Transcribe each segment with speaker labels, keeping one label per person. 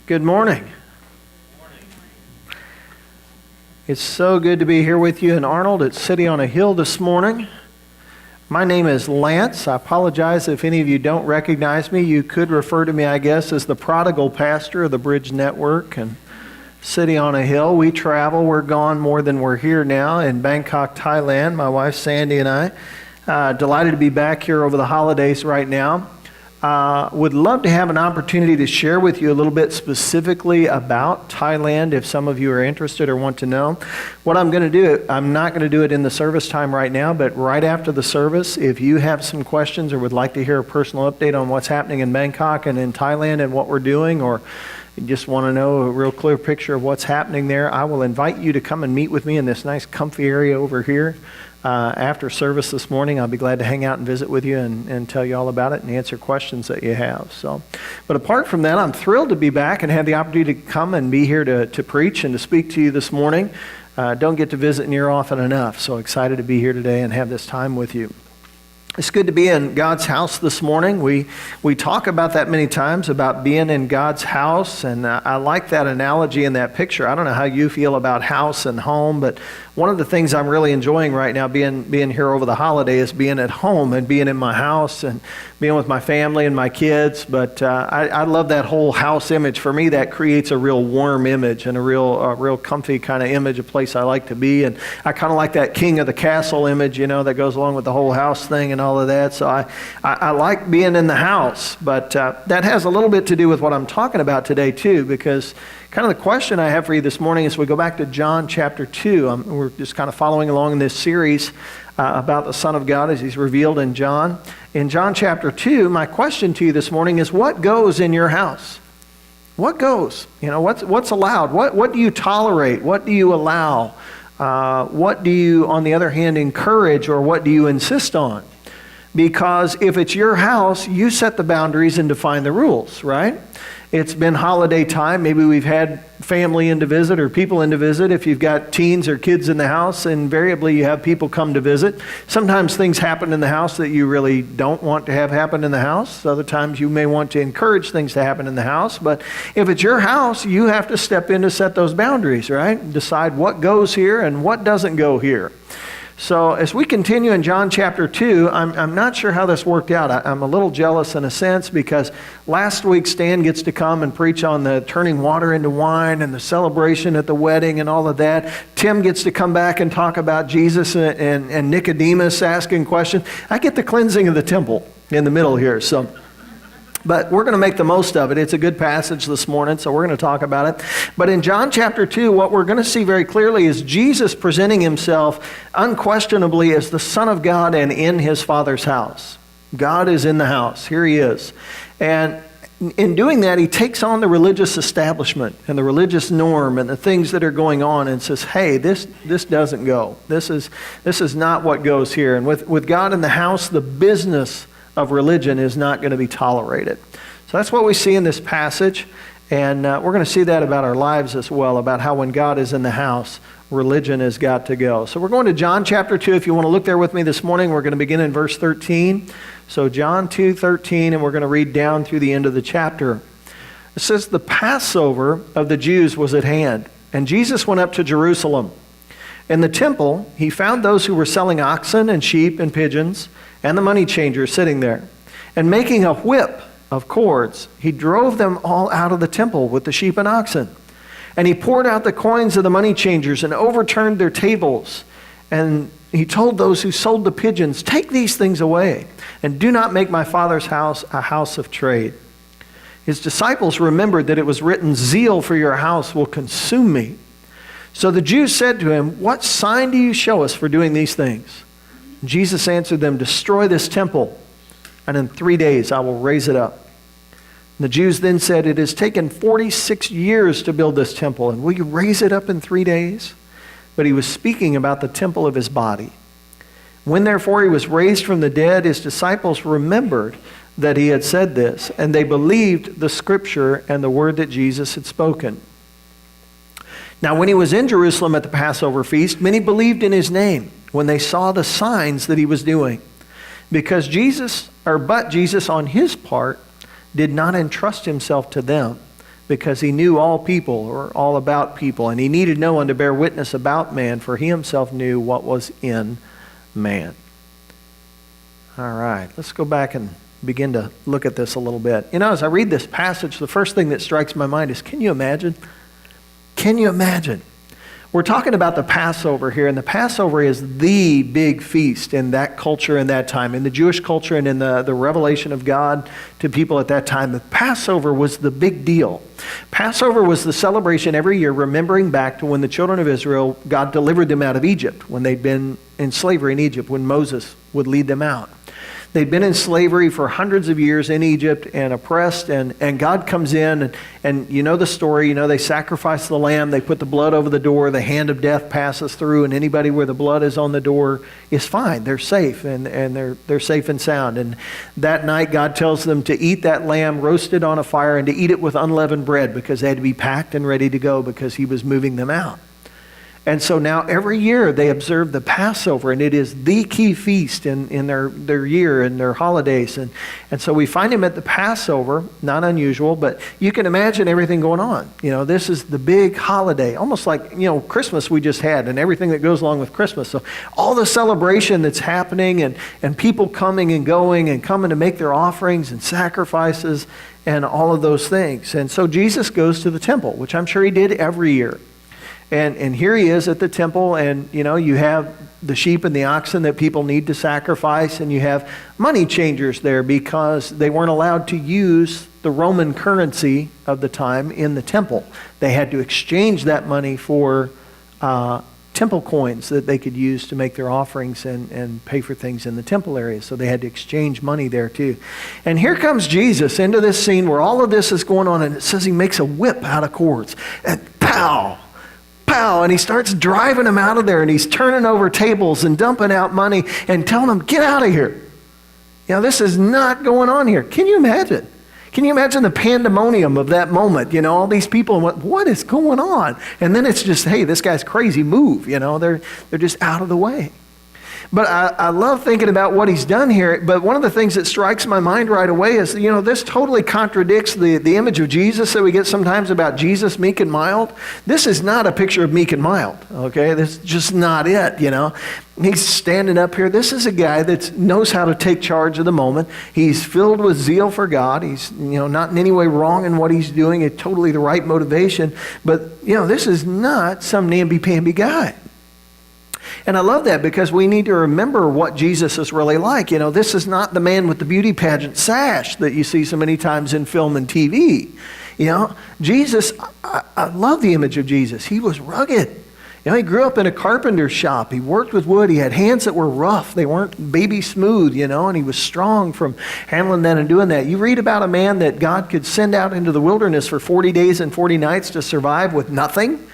Speaker 1: Good morning. It's so good to be here with you in Arnold at City on a Hill this morning. My name is Lance. I apologize if any of you don't recognize me. You could refer to me, I guess, as the prodigal pastor of the Bridge Network and City on a Hill. We travel. We're gone more than we're here now in Bangkok, Thailand. My wife Sandy and I. Delighted to be back here over the holidays right now. Would love to have an opportunity to share with you a little bit specifically about Thailand if some of you are interested or want to know. What I'm going to do, I'm not going to do it in the service time right now, but right after the service, if you have some questions or would like to hear a personal update on what's happening in Bangkok and in Thailand and what we're doing, or you just want to know a real clear picture of what's happening there, I will invite you to come and meet with me in this nice comfy area over here. After service this morning, I'll be glad to hang out and visit with you and tell you all about it and answer questions that you have. But apart from that, I'm thrilled to be back and have the opportunity to come and be here to preach and to speak to you this morning. Don't get to visit near often enough, so excited to be here today and have this time with you. It's good to be in God's house this morning. We talk about that many times, about being in God's house, and I like that analogy and that picture. I don't know how you feel about house and home, but one of the things I'm really enjoying right now being here over the holiday is being at home and being in my house and being with my family and my kids. But I love that whole house image. For me, that creates a real warm image and a real comfy kind of image, a place I like to be. And I kind of like that king of the castle image, that goes along with the whole house thing and all of that. So I like being in the house. But that has a little bit to do with what I'm talking about today too, because kind of the question I have for you this morning is we go back to John chapter 2. We're just kind of following along in this series about the Son of God as he's revealed in John. In John chapter 2, my question to you this morning is, what goes in your house? What goes? What's allowed? What do you tolerate? What do you allow? What do you, on the other hand, encourage, or what do you insist on? Because if it's your house, you set the boundaries and define the rules, right? It's been holiday time. Maybe we've had family in to visit or people in to visit. If you've got teens or kids in the house, invariably you have people come to visit. Sometimes things happen in the house that you really don't want to have happen in the house. Other times you may want to encourage things to happen in the house. But if it's your house, you have to step in to set those boundaries, right? Decide what goes here and what doesn't go here. So as we continue in John chapter 2, I'm not sure how this worked out. I'm a little jealous in a sense because last week Stan gets to come and preach on the turning water into wine and the celebration at the wedding and all of that. Tim gets to come back and talk about Jesus and Nicodemus asking questions. I get the cleansing of the temple in the middle here. But we're going to make the most of it. It's a good passage this morning, so we're going to talk about it. But in John chapter 2, what we're going to see very clearly is Jesus presenting himself unquestionably as the Son of God and in his Father's house. God is in the house. Here he is. And in doing that, he takes on the religious establishment and the religious norm and the things that are going on and says, hey, this doesn't go. This is not what goes here. And with God in the house, the business of religion is not going to be tolerated. So that's what we see in this passage, and we're going to see that about our lives as well, about how when God is in the house, religion has got to go. So we're going to John chapter 2. If you want to look there with me this morning, we're going to begin in verse 13. So John 2:13, and we're going to read down through the end of the chapter. It says, the Passover of the Jews was at hand, and Jesus went up to Jerusalem. In the temple, he found those who were selling oxen and sheep and pigeons, and the money changers sitting there. And making a whip of cords, he drove them all out of the temple with the sheep and oxen. And he poured out the coins of the money changers and overturned their tables. And he told those who sold the pigeons, take these things away, and do not make my Father's house a house of trade. His disciples remembered that it was written, zeal for your house will consume me. So the Jews said to him, what sign do you show us for doing these things? Jesus answered them, destroy this temple, and in 3 days I will raise it up. And the Jews then said, it has taken 46 years to build this temple, and will you raise it up in 3 days? But he was speaking about the temple of his body. When therefore he was raised from the dead, his disciples remembered that he had said this, and they believed the scripture and the word that Jesus had spoken. Now when he was in Jerusalem at the Passover feast, many believed in his name when they saw the signs that he was doing. But Jesus on his part did not entrust himself to them, because he knew all people, or all about people, and he needed no one to bear witness about man, for he himself knew what was in man. All right, let's go back and begin to look at this a little bit. You know, as I read this passage, the first thing that strikes my mind is, can you imagine? Can you imagine? We're talking about the Passover here, and the Passover is the big feast in that culture in that time. In the Jewish culture and in the revelation of God to people at that time, the Passover was the big deal. Passover was the celebration every year, remembering back to when the children of Israel, God delivered them out of Egypt, when they'd been in slavery in Egypt, when Moses would lead them out. They'd been in slavery for hundreds of years in Egypt and oppressed, and God comes in, and you know the story. You know, they sacrifice the lamb, they put the blood over the door, the hand of death passes through, and anybody where the blood is on the door is fine. They're safe, and they're safe and sound. And that night, God tells them to eat that lamb roasted on a fire and to eat it with unleavened bread, because they had to be packed and ready to go because he was moving them out. And so now every year they observe the Passover, and it is the key feast in their year and their holidays. And so we find him at the Passover, not unusual, but you can imagine everything going on. You know, this is the big holiday, almost like, you know, Christmas we just had and everything that goes along with Christmas. So all the celebration that's happening and people coming and going and coming to make their offerings and sacrifices and all of those things. And so Jesus goes to the temple, which I'm sure he did every year. And here he is at the temple, and you know, you have the sheep and the oxen that people need to sacrifice, and you have money changers there because they weren't allowed to use the Roman currency of the time in the temple. They had to exchange that money for temple coins that they could use to make their offerings and pay for things in the temple area. So they had to exchange money there too. And here comes Jesus into this scene where all of this is going on, and it says he makes a whip out of cords, and pow! Pow, and he starts driving them out of there, and he's turning over tables and dumping out money and telling them, get out of here. You know, this is not going on here. Can you imagine? Can you imagine the pandemonium of that moment? You know, all these people, what is going on? And then it's just, hey, this guy's crazy, move. You know, they're just out of the way. But I love thinking about what he's done here. But one of the things that strikes my mind right away is, you know, this totally contradicts the image of Jesus that we get sometimes about Jesus, meek and mild. This is not a picture of meek and mild, okay? This is just not it, you know. He's standing up here. This is a guy that knows how to take charge of the moment. He's filled with zeal for God. He's, you know, not in any way wrong in what he's doing. It's totally the right motivation. But, you know, this is not some namby-pamby guy. And I love that because we need to remember what Jesus is really like. You know, this is not the man with the beauty pageant sash that you see so many times in film and TV. You know, Jesus, I love the image of Jesus. He was rugged. You know, he grew up in a carpenter's shop. He worked with wood. He had hands that were rough. They weren't baby smooth, you know, and he was strong from handling that and doing that. You read about a man that God could send out into the wilderness for 40 days and 40 nights to survive with nothing.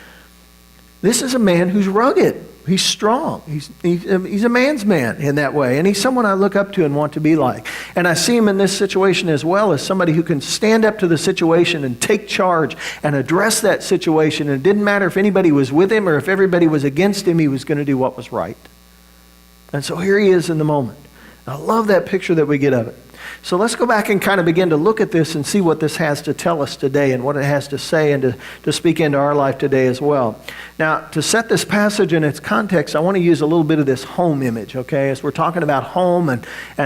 Speaker 1: This is a man who's rugged. He's strong. He's a man's man in that way. And he's someone I look up to and want to be like. And I see him in this situation as well as somebody who can stand up to the situation and take charge and address that situation. And it didn't matter if anybody was with him or if everybody was against him, he was going to do what was right. And so here he is in the moment. I love that picture that we get of it. So let's go back and kind of begin to look at this and see what this has to tell us today and what it has to say and to speak into our life today as well. Now, to set this passage in its context, I want to use a little bit of this home image, okay? As we're talking about home and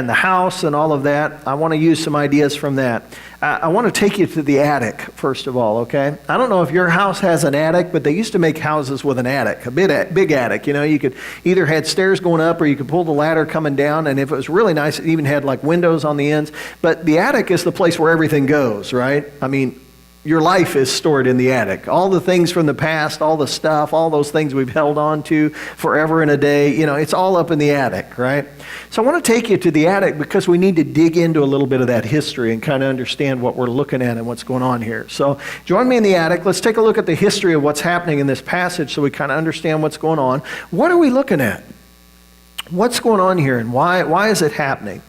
Speaker 1: the house and all of that, I want to use some ideas from that. I want to take you to the attic, first of all, okay? I don't know if your house has an attic, but they used to make houses with an attic, a big attic. You know, you could either had stairs going up or you could pull the ladder coming down, and if it was really nice, it even had like windows on the ends. But the attic is the place where everything goes, right? I mean, your life is stored in the attic. All the things from the past, all the stuff, all those things we've held on to forever and a day, you know, it's all up in the attic, right? So I want to take you to the attic because we need to dig into a little bit of that history and kind of understand what we're looking at and what's going on here. So join me in the attic. Let's take a look at the history of what's happening in this passage so we kind of understand what's going on. What are we looking at? What's going on here and why is it happening?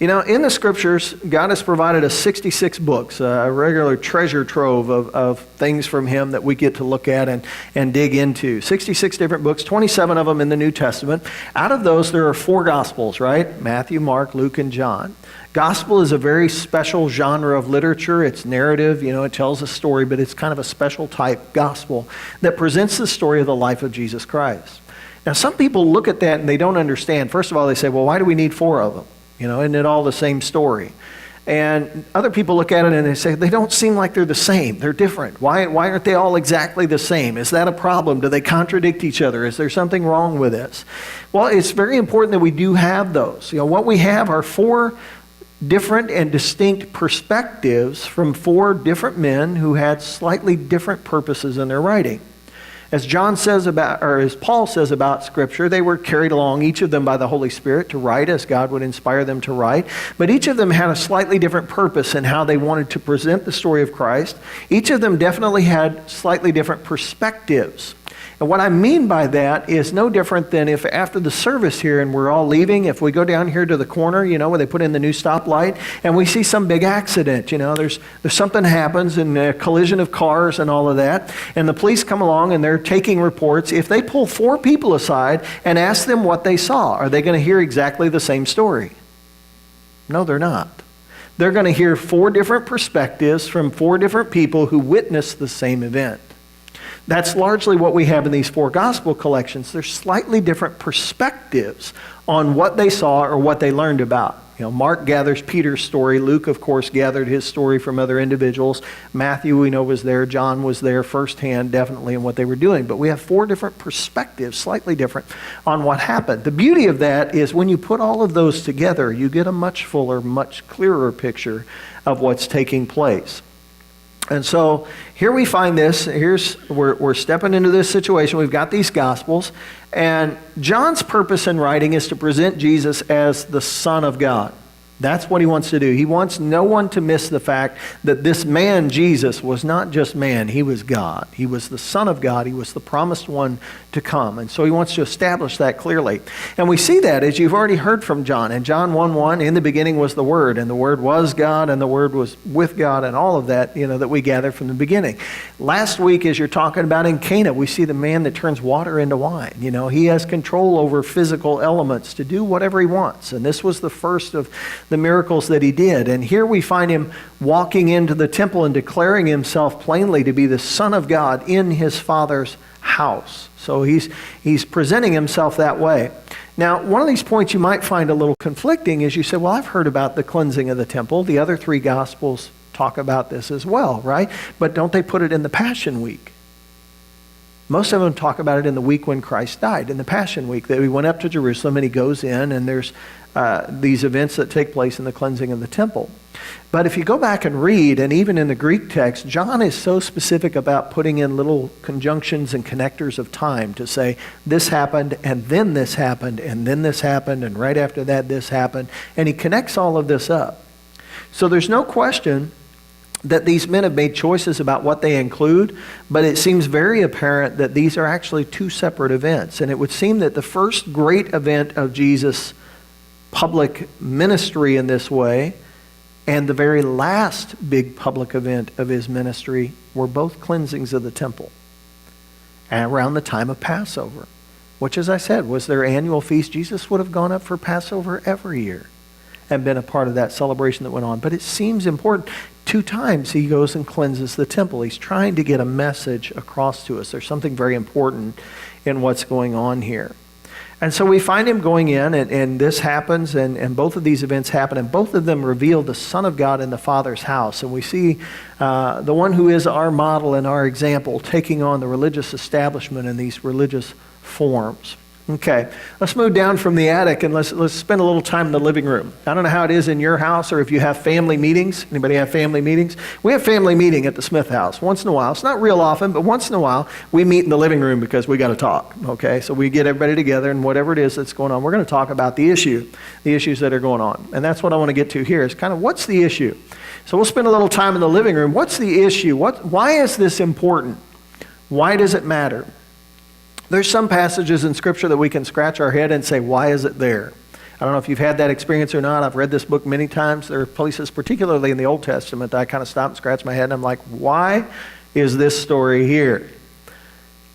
Speaker 1: You know, in the scriptures, God has provided us 66 books, a regular treasure trove of things from him that we get to look at and dig into. 66 different books, 27 of them in the New Testament. Out of those, there are 4 Gospels, right? Matthew, Mark, Luke, and John. Gospel is a very special genre of literature. It's narrative, you know, it tells a story, but it's kind of a special type gospel that presents the story of the life of Jesus Christ. Now, some people look at that and they don't understand. First of all, they say, well, why do we need 4 of them? You know, isn't it all the same story? And other people look at it and they say, they don't seem like they're the same. They're different. Why aren't they all exactly the same? Is that a problem? Do they contradict each other? Is there something wrong with this? Well, it's very important that we do have those. You know, what we have are 4 different and distinct perspectives from 4 different men who had slightly different purposes in their writing. As John says about, or as Paul says about Scripture, they were carried along, each of them by the Holy Spirit, to write as God would inspire them to write. But each of them had a slightly different purpose in how they wanted to present the story of Christ. Each of them definitely had slightly different perspectives. And what I mean by that is no different than if after the service here and we're all leaving, if we go down here to the corner, you know, where they put in the new stoplight, and we see some big accident, you know, there's something happens and a collision of cars and all of that, and the police come along and they're taking reports. If they pull 4 people aside and ask them what they saw, are they going to hear exactly the same story? No, they're not. They're going to hear 4 different perspectives from 4 different people who witnessed the same event. That's largely what we have in these 4 gospel collections. There's slightly different perspectives on what they saw or what they learned about. You know, Mark gathers Peter's story. Luke, of course, gathered his story from other individuals. Matthew, we know, was there. John was there firsthand, definitely, in what they were doing. But we have 4 different perspectives, slightly different, on what happened. The beauty of that is when you put all of those together, you get a much fuller, much clearer picture of what's taking place. And so here we find this. We're stepping into this situation. We've got these Gospels. And John's purpose in writing is to present Jesus as the Son of God. That's what he wants to do. He wants no one to miss the fact that this man, Jesus, was not just man. He was God. He was the Son of God. He was the promised one to come. And so he wants to establish that clearly. And we see that, as you've already heard from John. In John 1:1, in the beginning was the Word, and the Word was God, and the Word was with God, and all of that, you know, that we gather from the beginning. Last week, as you're talking about in Cana, we see the man that turns water into wine. You know, he has control over physical elements to do whatever he wants. And this was the first of the miracles that he did. And here we find him walking into the temple and declaring himself plainly to be the Son of God in his Father's house. So he's presenting himself that way. Now, one of these points you might find a little conflicting is you say, well, I've heard about the cleansing of the temple. The other 3 Gospels talk about this as well, right? But don't they put it in the Passion Week? Most of them talk about it in the week when Christ died, in the Passion Week, that he went up to Jerusalem and he goes in and there's these events that take place in the cleansing of the temple. But if you go back and read, and even in the Greek text, John is so specific about putting in little conjunctions and connectors of time to say, this happened, and then this happened, and then this happened, and right after that this happened. And he connects all of this up. So there's no question that these men have made choices about what they include, but it seems very apparent that these are actually 2 separate events. And it would seem that the first great event of Jesus' public ministry in this way and the very last big public event of his ministry were both cleansings of the temple and around the time of Passover, which, as I said, was their annual feast. Jesus would have gone up for Passover every year and been a part of that celebration that went on. But it seems important. 2 times he goes and cleanses the temple. He's trying to get a message across to us. There's something very important in what's going on here. And so we find him going in, and this happens, and both of these events happen, and both of them reveal the Son of God in the Father's house. And we see the one who is our model and our example taking on the religious establishment in these religious forms. Okay, let's move down from the attic and let's spend a little time in the living room. I don't know how it is in your house or if you have family meetings. Anybody have family meetings? We have family meeting at the Smith house once in a while. It's not real often, but once in a while we meet in the living room because we got to talk. Okay, so we get everybody together and whatever it is that's going on, we're going to talk about the issues that are going on. And that's what I want to get to here is kind of what's the issue. So we'll spend a little time in the living room. What's the issue? Why is this important? Why does it matter? There's some passages in Scripture that we can scratch our head and say, why is it there? I don't know if you've had that experience or not. I've read this book many times. There are places, particularly in the Old Testament, that I kind of stop and scratch my head and I'm like, why is this story here?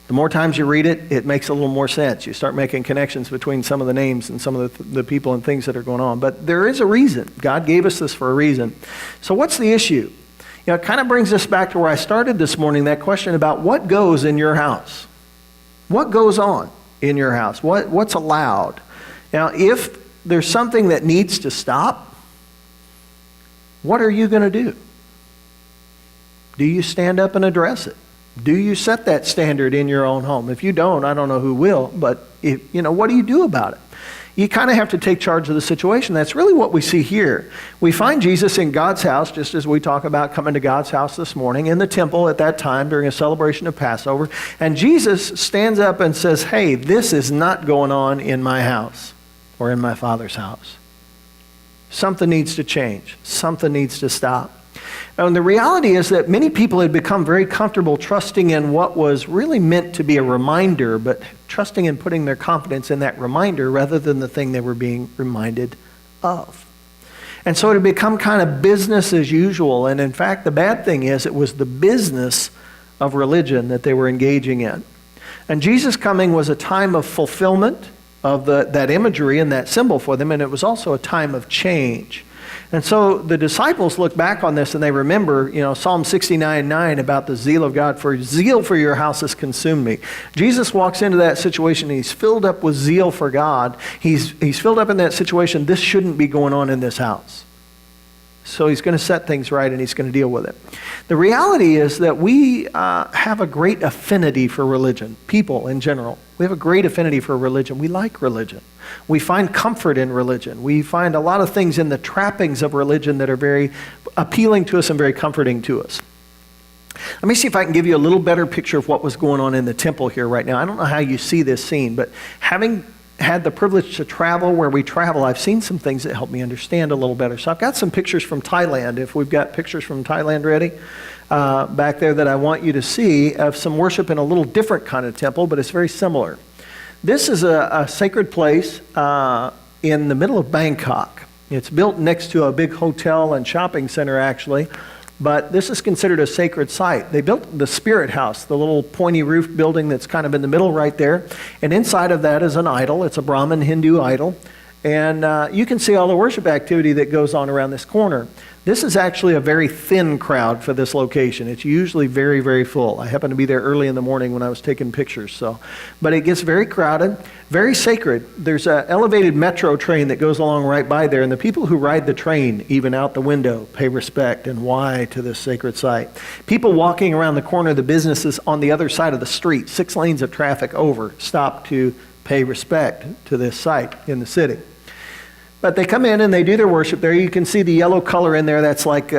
Speaker 1: The more times you read it, it makes a little more sense. You start making connections between some of the names and some of the people and things that are going on. But there is a reason. God gave us this for a reason. So what's the issue? It kind of brings us back to where I started this morning, that question about what goes in your house. What goes on in your house? What's allowed? Now, if there's something that needs to stop, what are you going to do? Do you stand up and address it? Do you set that standard in your own home? If you don't, I don't know who will, but what do you do about it? You kind of have to take charge of the situation. That's really what we see here. We find Jesus in God's house, just as we talk about coming to God's house this morning, in the temple at that time during a celebration of Passover. And Jesus stands up and says, hey, this is not going on in my house or in my Father's house. Something needs to change. Something needs to stop. And the reality is that many people had become very comfortable trusting in what was really meant to be a reminder, but trusting and putting their confidence in that reminder rather than the thing they were being reminded of. And so it had become kind of business as usual. And in fact, the bad thing is it was the business of religion that they were engaging in. And Jesus coming was a time of fulfillment of that imagery and that symbol for them, and it was also a time of change. And so the disciples look back on this and they remember, Psalm 69:9 about the zeal of God. For zeal for your house has consumed me. Jesus walks into that situation and he's filled up with zeal for God. He's filled up in that situation. This shouldn't be going on in this house. So he's going to set things right and he's going to deal with it. The reality is that we have a great affinity for religion, people in general. We have a great affinity for religion. We like religion. We find comfort in religion. We find a lot of things in the trappings of religion that are very appealing to us and very comforting to us. Let me see if I can give you a little better picture of what was going on in the temple here right now. I don't know how you see this scene, but having had the privilege to travel where we travel, I've seen some things that help me understand a little better. So I've got some pictures from Thailand. If we've got pictures from Thailand ready, back there that I want you to see of some worship in a little different kind of temple, but it's very similar. This is a sacred place in the middle of Bangkok. It's built next to a big hotel and shopping center, actually. But this is considered a sacred site. They built the Spirit House, the little pointy roof building that's kind of in the middle right there. And inside of that is an idol. It's a Brahmin Hindu idol. And you can see all the worship activity that goes on around this corner. This is actually a very thin crowd for this location. It's usually very, very full. I happened to be there early in the morning when I was taking pictures. But it gets very crowded, very sacred. There's an elevated metro train that goes along right by there, and the people who ride the train, even out the window, pay respect and why to this sacred site. People walking around the corner of the businesses on the other side of the street, 6 lanes of traffic over, stop to pay respect to this site in the city. But they come in and they do their worship there. You can see the yellow color in there. That's like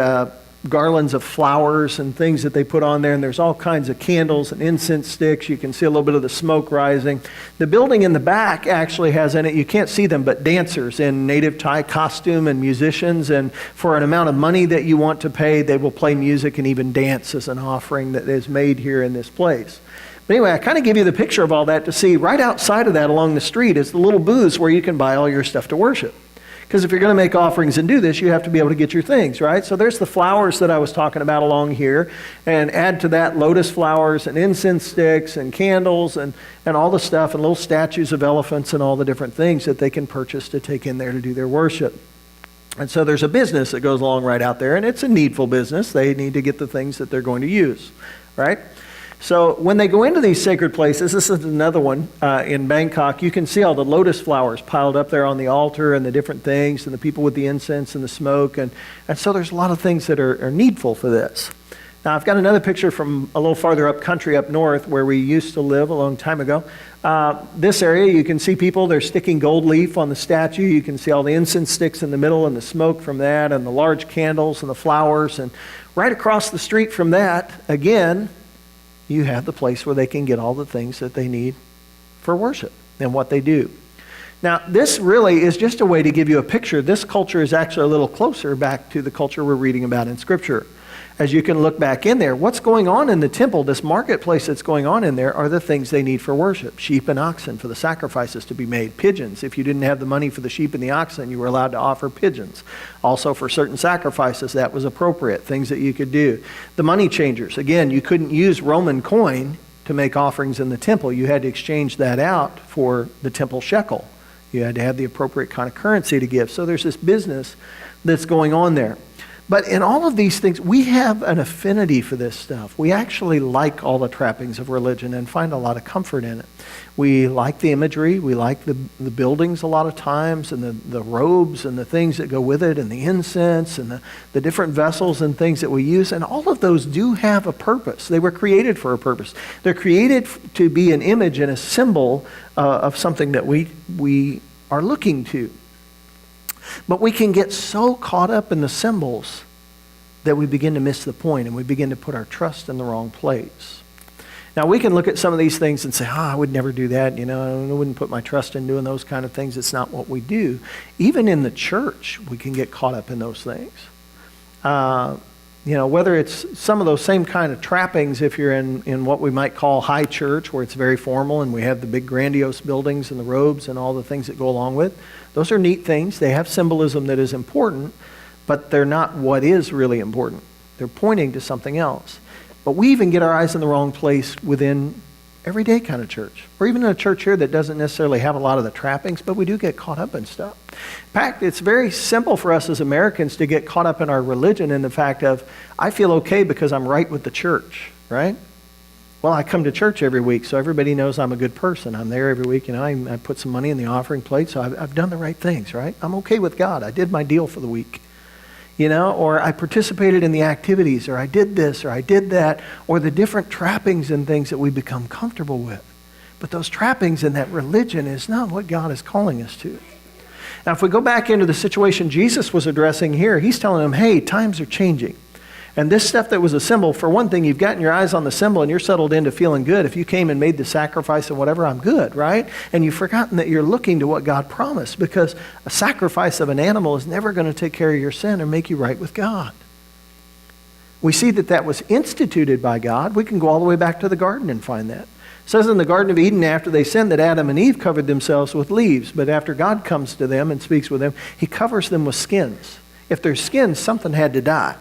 Speaker 1: garlands of flowers and things that they put on there. And there's all kinds of candles and incense sticks. You can see a little bit of the smoke rising. The building in the back actually has in it, you can't see them, but dancers in native Thai costume and musicians. And for an amount of money that you want to pay, they will play music and even dance as an offering that is made here in this place. But anyway, I kind of give you the picture of all that to see right outside of that along the street is the little booths where you can buy all your stuff to worship. Because if you're going to make offerings and do this, you have to be able to get your things, right? So there's the flowers that I was talking about along here. And add to that lotus flowers and incense sticks and candles and all the stuff and little statues of elephants and all the different things that they can purchase to take in there to do their worship. And so there's a business that goes along right out there, and it's a needful business. They need to get the things that they're going to use, right? So when they go into these sacred places, this is another one in Bangkok, you can see all the lotus flowers piled up there on the altar and the different things and the people with the incense and the smoke. And so there's a lot of things that are needful for this. Now, I've got another picture from a little farther up country up north where we used to live a long time ago. This area, you can see people, they're sticking gold leaf on the statue. You can see all the incense sticks in the middle and the smoke from that and the large candles and the flowers. And right across the street from that, again, you have the place where they can get all the things that they need for worship and what they do. Now, this really is just a way to give you a picture. This culture is actually a little closer back to the culture we're reading about in Scripture. as you can look back in there, what's going on in the temple, this marketplace that's going on in there, are the things they need for worship. Sheep and oxen for the sacrifices to be made. Pigeons. If you didn't have the money for the sheep and the oxen, you were allowed to offer pigeons. Also for certain sacrifices, that was appropriate, things that you could do. The money changers. Again, you couldn't use Roman coin to make offerings in the temple. You had to exchange that out for the temple shekel. You had to have the appropriate kind of currency to give. So there's this business that's going on there. But in all of these things, we have an affinity for this stuff. We actually like all the trappings of religion and find a lot of comfort in it. We like the imagery. We like the buildings a lot of times, and the robes and the things that go with it, and the incense and the different vessels and things that we use. And all of those do have a purpose. They were created for a purpose. They're created to be an image and a symbol of something that we are looking to. But we can get so caught up in the symbols that we begin to miss the point, and we begin to put our trust in the wrong place. Now, we can look at some of these things and say, I would never do that. I wouldn't put my trust in doing those kind of things. It's not what we do. Even in the church, we can get caught up in those things. Whether it's some of those same kind of trappings, if you're in what we might call high church, where it's very formal and we have the big grandiose buildings and the robes and all the things that go along with it. Those are neat things. They have symbolism that is important, but they're not what is really important. They're pointing to something else. But we even get our eyes in the wrong place within everyday kind of church, or even in a church here that doesn't necessarily have a lot of the trappings, but we do get caught up in stuff. In fact, it's very simple for us as Americans to get caught up in our religion in the fact of, I feel okay because I'm right with the church, right? Well, I come to church every week, so everybody knows I'm a good person. I'm there every week, I put some money in the offering plate, so I've done the right things, right? I'm okay with God. I did my deal for the week. Or I participated in the activities, or I did this, or I did that, or the different trappings and things that we become comfortable with. But those trappings and that religion is not what God is calling us to. Now, if we go back into the situation Jesus was addressing here, he's telling them, hey, times are changing. And this stuff that was a symbol, for one thing, you've gotten your eyes on the symbol and you're settled into feeling good. If you came and made the sacrifice and whatever, I'm good, right? And you've forgotten that you're looking to what God promised, because a sacrifice of an animal is never going to take care of your sin or make you right with God. We see that was instituted by God. We can go all the way back to the garden and find that. It says in the Garden of Eden, after they sinned, that Adam and Eve covered themselves with leaves. But after God comes to them and speaks with them, he covers them with skins. If there's skins, something had to die.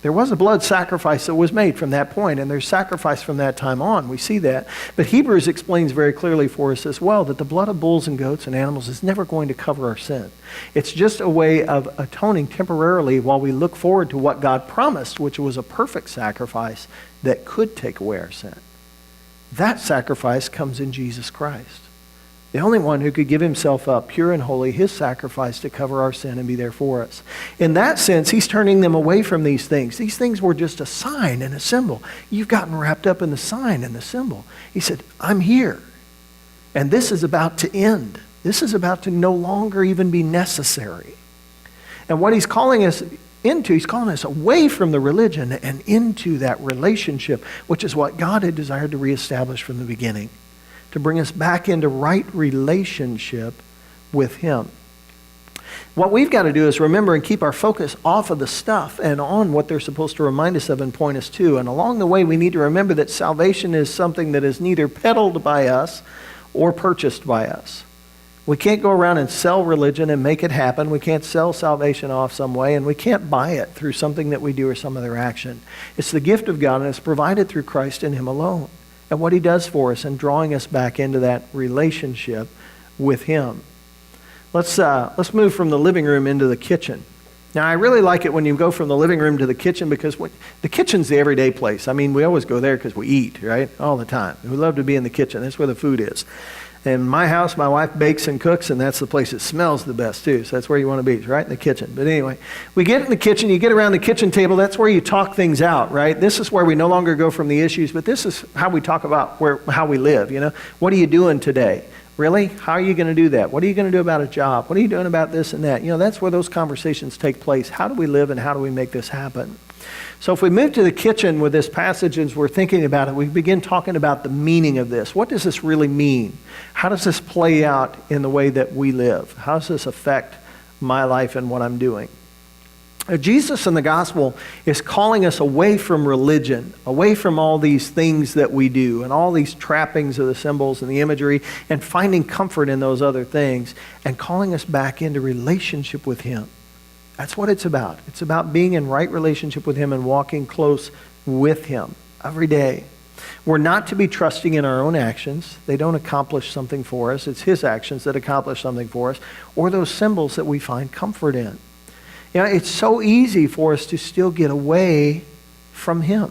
Speaker 1: There was a blood sacrifice that was made from that point, and there's sacrifice from that time on. We see that. But Hebrews explains very clearly for us as well that the blood of bulls and goats and animals is never going to cover our sin. It's just a way of atoning temporarily while we look forward to what God promised, which was a perfect sacrifice that could take away our sin. That sacrifice comes in Jesus Christ. The only one who could give himself up pure and holy, his sacrifice to cover our sin and be there for us. In that sense, he's turning them away from these things. These things were just a sign and a symbol. You've gotten wrapped up in the sign and the symbol. He said, I'm here. And this is about to end. This is about to no longer even be necessary. And what he's calling us into, he's calling us away from the religion and into that relationship, which is what God had desired to reestablish from the beginning, to bring us back into right relationship with him. What we've got to do is remember and keep our focus off of the stuff and on what they're supposed to remind us of and point us to. And along the way, we need to remember that salvation is something that is neither peddled by us or purchased by us. We can't go around and sell religion and make it happen. We can't sell salvation off some way, and we can't buy it through something that we do or some other action. It's the gift of God, and it's provided through Christ and him alone, and what he does for us and drawing us back into that relationship with him. Let's move from the living room into the kitchen. Now, I really like it when you go from the living room to the kitchen, because the kitchen's the everyday place. I mean, we always go there because we eat, right? All the time. We love to be in the kitchen. That's where the food is. In my house, my wife bakes and cooks, and that's the place that smells the best too. So that's where you want to be, right in the kitchen. But anyway, we get in the kitchen, you get around the kitchen table, that's where you talk things out, right? This is where we no longer go from the issues, but this is how we talk about how we live, you know? What are you doing today? Really? How are you going to do that? What are you going to do about a job? What are you doing about this and that? You know, that's where those conversations take place. How do we live and how do we make this happen? So if we move to the kitchen with this passage as we're thinking about it, we begin talking about the meaning of this. What does this really mean? How does this play out in the way that we live? How does this affect my life and what I'm doing? Jesus in the gospel is calling us away from religion, away from all these things that we do and all these trappings of the symbols and the imagery, and finding comfort in those other things, and calling us back into relationship with Him. That's what it's about. It's about being in right relationship with Him and walking close with Him every day. We're not to be trusting in our own actions. They don't accomplish something for us. It's His actions that accomplish something for us, or those symbols that we find comfort in. You know, it's so easy for us to still get away from Him.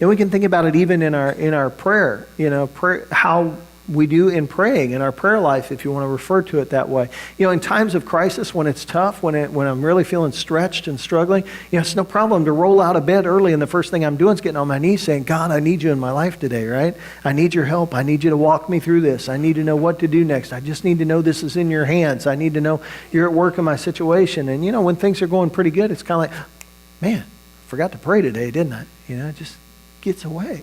Speaker 1: And we can think about it even in our prayer, prayer, how we do in praying, in our prayer life, if you want to refer to it that way. In times of crisis, when it's tough, when I'm really feeling stretched and struggling, it's no problem to roll out of bed early, and the first thing I'm doing is getting on my knees saying, God, I need you in my life today, right? I need your help. I need you to walk me through this. I need to know what to do next. I just need to know this is in your hands. I need to know you're at work in my situation. And when things are going pretty good, it's kind of like, man, I forgot to pray today, didn't I? It just gets away.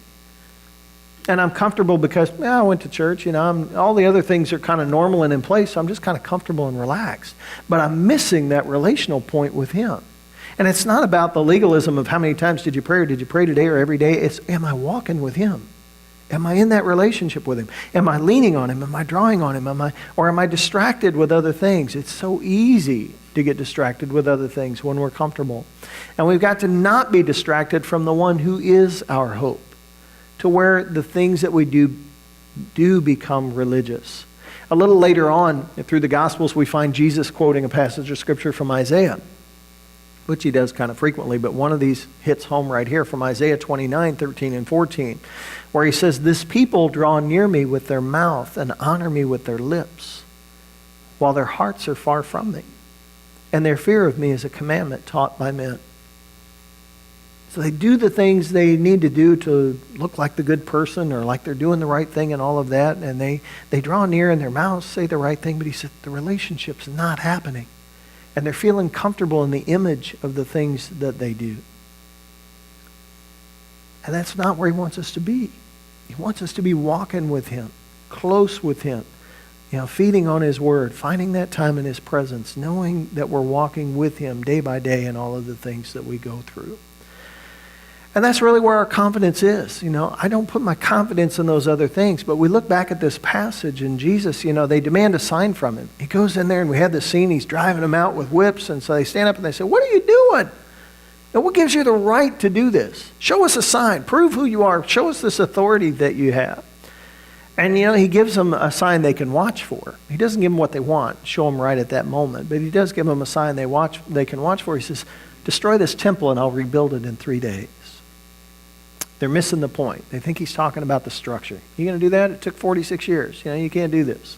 Speaker 1: And I'm comfortable because I went to church, all the other things are kind of normal and in place, so I'm just kind of comfortable and relaxed. But I'm missing that relational point with Him. And it's not about the legalism of how many times did you pray, or did you pray today or every day. It's, am I walking with Him? Am I in that relationship with Him? Am I leaning on Him? Am I drawing on Him? Or am I distracted with other things? It's so easy to get distracted with other things when we're comfortable. And we've got to not be distracted from the one who is our hope, to where the things that we do become religious. A little later on through the Gospels, we find Jesus quoting a passage of Scripture from Isaiah, which He does kind of frequently, but one of these hits home right here from Isaiah 29, 13 and 14, where He says, "This people draw near me with their mouth and honor me with their lips, while their hearts are far from me, and their fear of me is a commandment taught by men." So they do the things they need to do to look like the good person, or like they're doing the right thing and all of that. And they draw near, and their mouths say the right thing, but He said the relationship's not happening. And they're feeling comfortable in the image of the things that they do. And that's not where He wants us to be. He wants us to be walking with Him, close with Him, feeding on His Word, finding that time in His presence, knowing that we're walking with Him day by day in all of the things that we go through. And that's really where our confidence is. I don't put my confidence in those other things, but we look back at this passage, and Jesus, they demand a sign from Him. He goes in there, and we have this scene, He's driving them out with whips, and so they stand up and they say, "What are you doing? And what gives you the right to do this? Show us a sign. Prove who you are. Show us this authority that you have." And, He gives them a sign they can watch for. He doesn't give them what they want, show them right at that moment, but He does give them a sign they can watch for. He says, "Destroy this temple, and I'll rebuild it in 3 days." They're missing the point. They think He's talking about the structure. You going to do that? It took 46 years. You can't do this.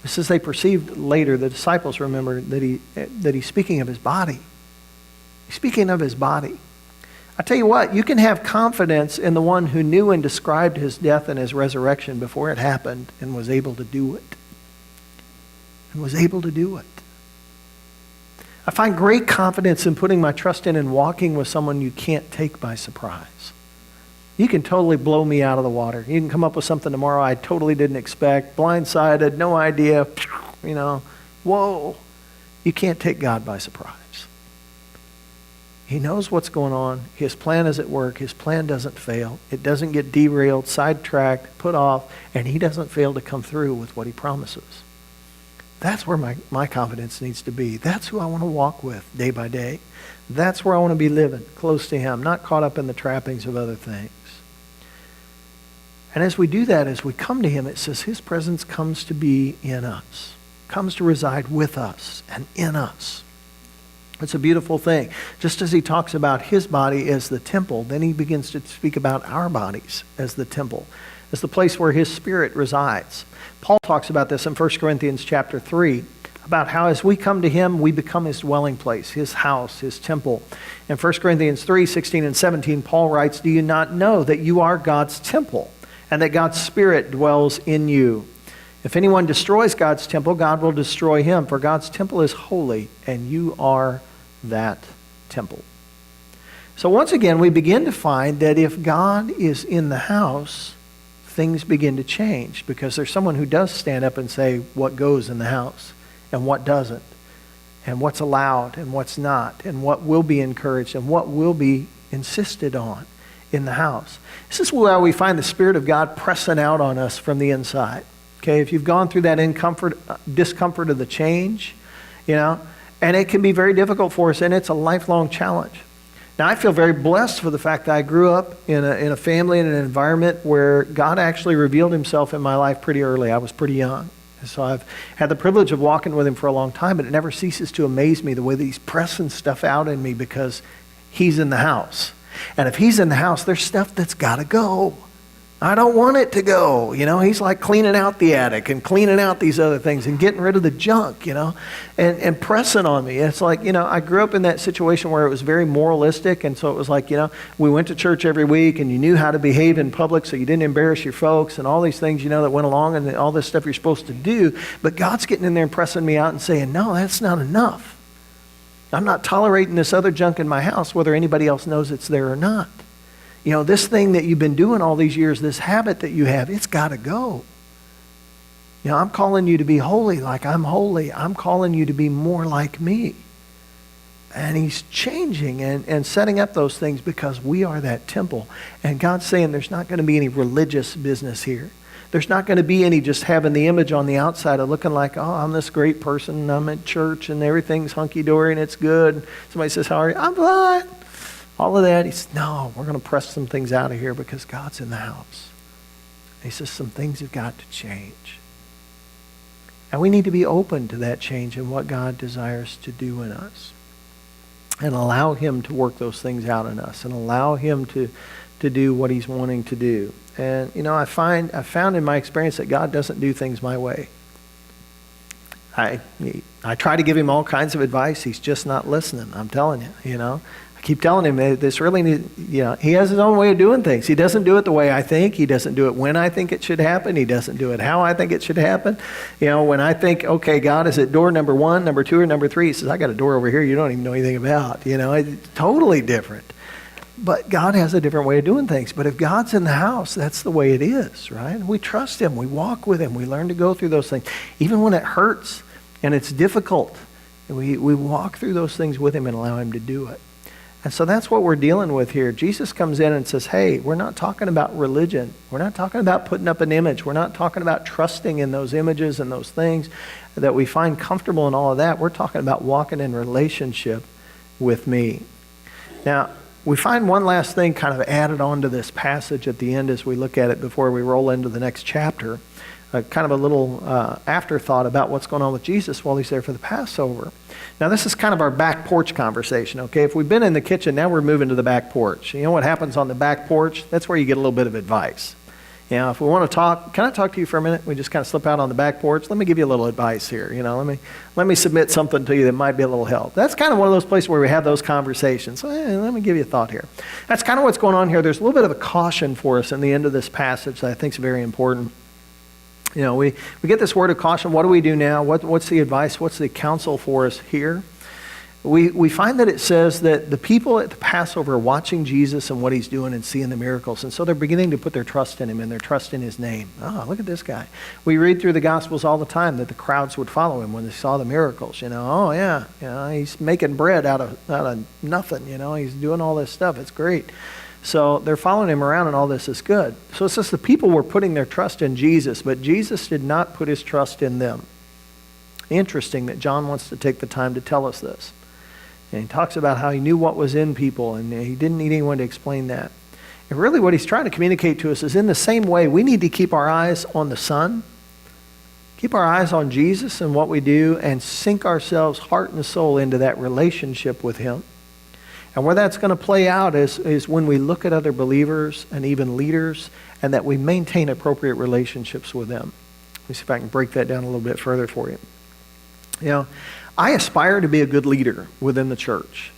Speaker 1: It says they perceived later, the disciples remember that he's speaking of His body. He's speaking of His body. I tell you what, you can have confidence in the one who knew and described His death and His resurrection before it happened and was able to do it. I find great confidence in putting my trust in and walking with someone you can't take by surprise. You can totally blow me out of the water. You can come up with something tomorrow I totally didn't expect, blindsided, no idea, whoa. You can't take God by surprise. He knows what's going on. His plan is at work. His plan doesn't fail. It doesn't get derailed, sidetracked, put off, and He doesn't fail to come through with what He promises. That's where my confidence needs to be. That's who I want to walk with day by day. That's where I want to be living, close to Him, not caught up in the trappings of other things. And as we do that, as we come to Him, it says His presence comes to be in us, comes to reside with us and in us. It's a beautiful thing. Just as He talks about His body as the temple, then He begins to speak about our bodies as the temple, as the place where His Spirit resides. Paul talks about this in 1 Corinthians chapter 3, about how as we come to Him, we become His dwelling place, His house, His temple. In 1 Corinthians 3, 16 and 17, Paul writes, "Do you not know that you are God's temple, and that God's Spirit dwells in you? If anyone destroys God's temple, God will destroy him, for God's temple is holy, and you are that temple." So once again, we begin to find that if God is in the house, things begin to change, because there's someone who does stand up and say what goes in the house and what doesn't. and what's allowed and what's not, and what will be encouraged and what will be insisted on in the house. This is where we find the Spirit of God pressing out on us from the inside. Okay, if you've gone through that discomfort of the change, and it can be very difficult for us, and it's a lifelong challenge. Now, I feel very blessed for the fact that I grew up in a family and an environment where God actually revealed himself in my life pretty early. I was pretty young. And so I've had the privilege of walking with him for a long time, but it never ceases to amaze me the way that he's pressing stuff out in me because he's in the house. And if he's in the house, there's stuff that's got to go. I don't want it to go. He's like cleaning out the attic and cleaning out these other things and getting rid of the junk, and pressing on me. It's like, I grew up in that situation where it was very moralistic. And so it was like, we went to church every week and you knew how to behave in public so you didn't embarrass your folks and all these things, that went along and all this stuff you're supposed to do. But God's getting in there and pressing me out and saying, no, that's not enough. I'm not tolerating this other junk in my house, whether anybody else knows it's there or not. This thing that you've been doing all these years, this habit that you have, it's got to go. I'm calling you to be holy like I'm holy. I'm calling you to be more like me. And he's changing and setting up those things because we are that temple. And God's saying there's not going to be any religious business here. There's not going to be any just having the image on the outside of looking like, oh, I'm this great person, I'm at church and everything's hunky-dory and it's good. Somebody says, how are you? I'm fine. All of that, he says, no, we're going to press some things out of here because God's in the house. He says some things have got to change. And we need to be open to that change and what God desires to do in us. And allow him to work those things out in us and allow him to do what he's wanting to do. And, I found in my experience that God doesn't do things my way. I try to give him all kinds of advice. He's just not listening. I'm telling you, I keep telling him this really needs, he has his own way of doing things. He doesn't do it the way I think. He doesn't do it when I think it should happen. He doesn't do it how I think it should happen. When I think, okay, God is at door number 1, number 2, or number 3, he says, I got a door over here you don't even know anything about. It's totally different. But God has a different way of doing things. But if God's in the house, that's the way it is, right? We trust him. We walk with him. We learn to go through those things. Even when it hurts and it's difficult, we walk through those things with him and allow him to do it. And so that's what we're dealing with here. Jesus comes in and says, hey, we're not talking about religion. We're not talking about putting up an image. We're not talking about trusting in those images and those things that we find comfortable and all of that. We're talking about walking in relationship with me. Now, we find one last thing kind of added on to this passage at the end as we look at it before we roll into the next chapter. Kind of a little afterthought about what's going on with Jesus while he's there for the Passover. Now, this is kind of our back porch conversation, okay? If we've been in the kitchen, now we're moving to the back porch. You know what happens on the back porch? That's where you get a little bit of advice. If we want to talk, can I talk to you for a minute? We just kind of slip out on the back porch. Let me give you a little advice here. Let me submit something to you that might be a little help. That's kind of one of those places where we have those conversations. So, let me give you a thought here. That's kind of what's going on here. There's a little bit of a caution for us in the end of this passage that I think is very important. We get this word of caution. What do we do now? What's the advice? What's the counsel for us here? We find that it says that the people at the Passover are watching Jesus and what he's doing and seeing the miracles. And so they're beginning to put their trust in him and their trust in his name. Oh, look at this guy. We read through the Gospels all the time that the crowds would follow him when they saw the miracles. Oh, yeah. He's making bread out of nothing. He's doing all this stuff. It's great. So they're following him around and all this is good. So it says the people were putting their trust in Jesus, but Jesus did not put his trust in them. Interesting that John wants to take the time to tell us this. And he talks about how he knew what was in people and he didn't need anyone to explain that. And really what he's trying to communicate to us is in the same way, we need to keep our eyes on the Son, keep our eyes on Jesus and what we do, and sink ourselves heart and soul into that relationship with him. And where that's going to play out is when we look at other believers and even leaders and that we maintain appropriate relationships with them. Let me see if I can break that down a little bit further for you. I aspire to be a good leader within the church.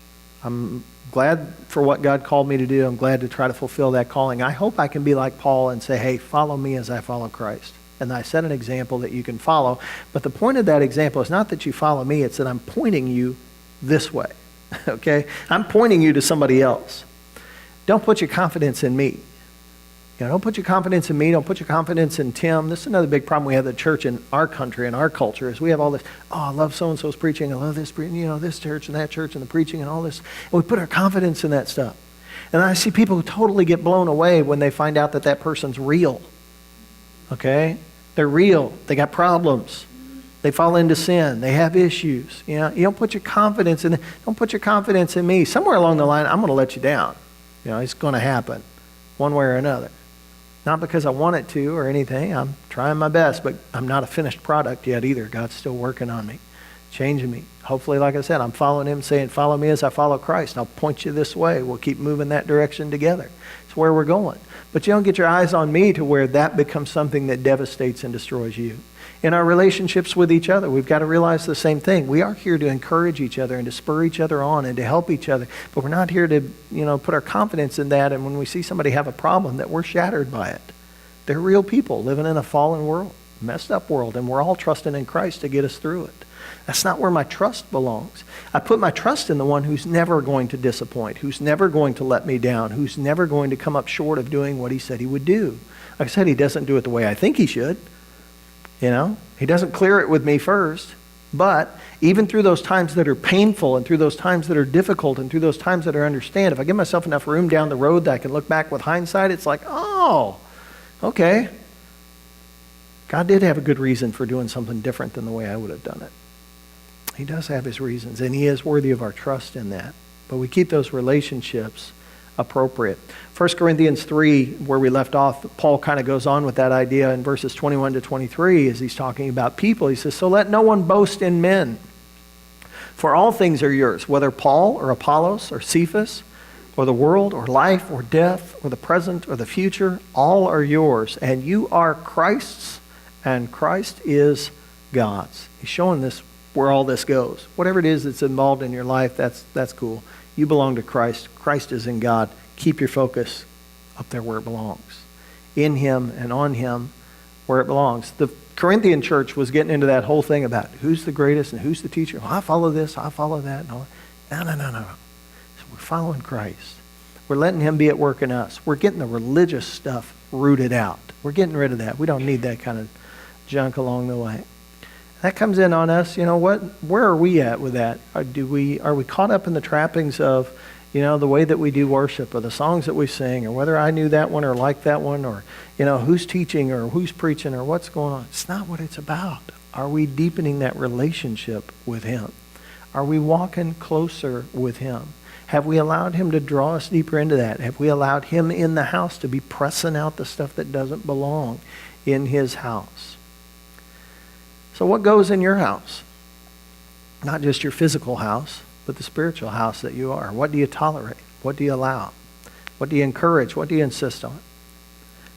Speaker 1: I'm glad for what God called me to do. I'm glad to try to fulfill that calling. I hope I can be like Paul and say, hey, follow me as I follow Christ. And I set an example that you can follow. But the point of that example is not that you follow me, it's that I'm pointing you this way. Okay? I'm pointing you to somebody else. Don't put your confidence in me. Don't put your confidence in me. Don't put your confidence in Tim. This is another big problem we have at the church in our country, in our culture, is we have all this, I love so-and-so's preaching. I love this, this church and that church and the preaching and all this. And we put our confidence in that stuff. And I see people who totally get blown away when they find out that that person's real. Okay? They're real. They got problems. They fall into sin. They have issues. You don't put your confidence in, don't put your confidence in me. Somewhere along the line, I'm going to let you down. It's going to happen one way or another. Not because I want it to or anything. I'm trying my best, but I'm not a finished product yet either. God's still working on me, changing me. Hopefully, like I said, I'm following him, saying, follow me as I follow Christ. I'll point you this way. We'll keep moving that direction together. It's where we're going. But you don't get your eyes on me to where that becomes something that devastates and destroys you. In our relationships with each other, we've got to realize the same thing. We are here to encourage each other and to spur each other on and to help each other. But we're not here to, put our confidence in that. And when we see somebody have a problem, that we're shattered by it. They're real people living in a fallen world, messed up world, and we're all trusting in Christ to get us through it. That's not where my trust belongs. I put my trust in the one who's never going to disappoint, who's never going to let me down, who's never going to come up short of doing what he said he would do. Like I said, he doesn't do it the way I think he should. He doesn't clear it with me first. But even through those times that are painful and through those times that are difficult and through those times that are understand, if I give myself enough room down the road that I can look back with hindsight, it's like, oh, okay. God did have a good reason for doing something different than the way I would have done it. He does have his reasons, and he is worthy of our trust in that. But we keep those relationships appropriate. 1 Corinthians 3, where we left off, Paul kind of goes on with that idea in verses 21 to 23 as he's talking about people. He says, so let no one boast in men, for all things are yours, whether Paul or Apollos or Cephas or the world or life or death or the present or the future, all are yours, and you are Christ's, and Christ is God's. He's showing this where all this goes. Whatever it is that's involved in your life, that's cool. You belong to Christ. Christ is in God. Keep your focus up there where it belongs. In him and on him where it belongs. The Corinthian church was getting into that whole thing about who's the greatest and who's the teacher. Well, I follow this, I follow that. No. So we're following Christ. We're letting him be at work in us. We're getting the religious stuff rooted out. We're getting rid of that. We don't need that kind of junk along the way. That comes in on us. Where are we at with that? Are we caught up in the trappings of, the way that we do worship or the songs that we sing or whether I knew that one or liked that one or, who's teaching or who's preaching or what's going on? It's not what it's about. Are we deepening that relationship with him? Are we walking closer with him? Have we allowed him to draw us deeper into that? Have we allowed him in the house to be pressing out the stuff that doesn't belong in his house? So what goes in your house? Not just your physical house, but the spiritual house that you are. What do you tolerate? What do you allow? What do you encourage? What do you insist on?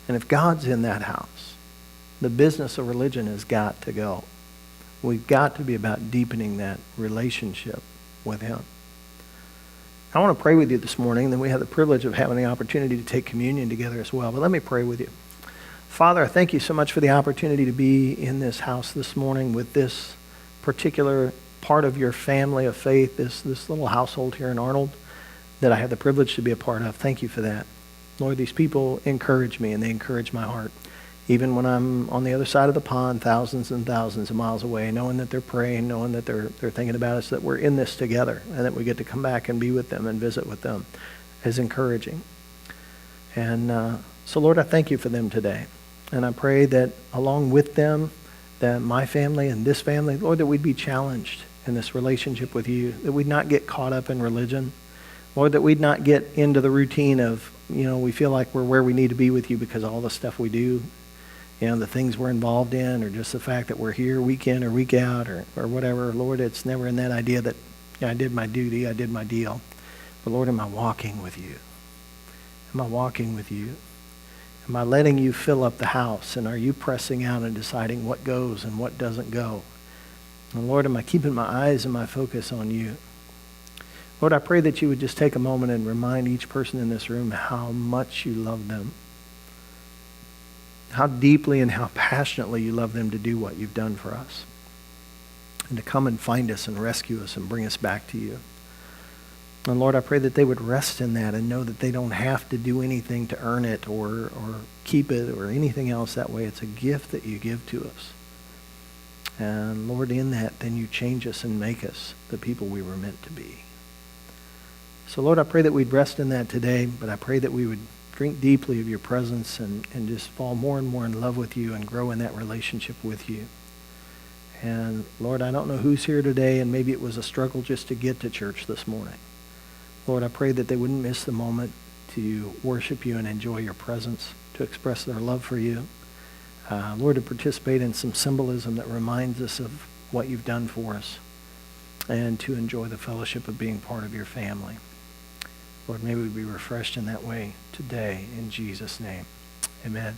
Speaker 1: And if God's in that house, the business of religion has got to go. We've got to be about deepening that relationship with him. I want to pray with you this morning, then we have the privilege of having the opportunity to take communion together as well. But let me pray with you. Father, I thank you so much for the opportunity to be in this house this morning with this particular part of your family of faith, this little household here in Arnold that I have the privilege to be a part of. Thank you for that. Lord, these people encourage me and they encourage my heart. Even when I'm on the other side of the pond, thousands and thousands of miles away, knowing that they're praying, knowing that they're thinking about us, that we're in this together and that we get to come back and be with them and visit with them is encouraging. And so, Lord, I thank you for them today. And I pray that along with them, that my family and this family, Lord, that we'd be challenged in this relationship with you, that we'd not get caught up in religion, Lord, that we'd not get into the routine of, we feel like we're where we need to be with you because of all the stuff we do, the things we're involved in, or just the fact that we're here week in or week out or whatever. Lord, it's never in that idea that I did my duty, I did my deal. But Lord, am I walking with you? Am I walking with you? Am I letting you fill up the house? And are you pressing out and deciding what goes and what doesn't go? And Lord, am I keeping my eyes and my focus on you? Lord, I pray that you would just take a moment and remind each person in this room how much you love them. How deeply and how passionately you love them to do what you've done for us. And to come and find us and rescue us and bring us back to you. And Lord, I pray that they would rest in that and know that they don't have to do anything to earn it or keep it or anything else that way. It's a gift that you give to us. And Lord, in that, then you change us and make us the people we were meant to be. So Lord, I pray that we'd rest in that today, but I pray that we would drink deeply of your presence and just fall more and more in love with you and grow in that relationship with you. And Lord, I don't know who's here today, and maybe it was a struggle just to get to church this morning. Lord, I pray that they wouldn't miss the moment to worship you and enjoy your presence, to express their love for you. Lord, to participate in some symbolism that reminds us of what you've done for us, and to enjoy the fellowship of being part of your family. Lord, may we be refreshed in that way today, in Jesus' name. Amen.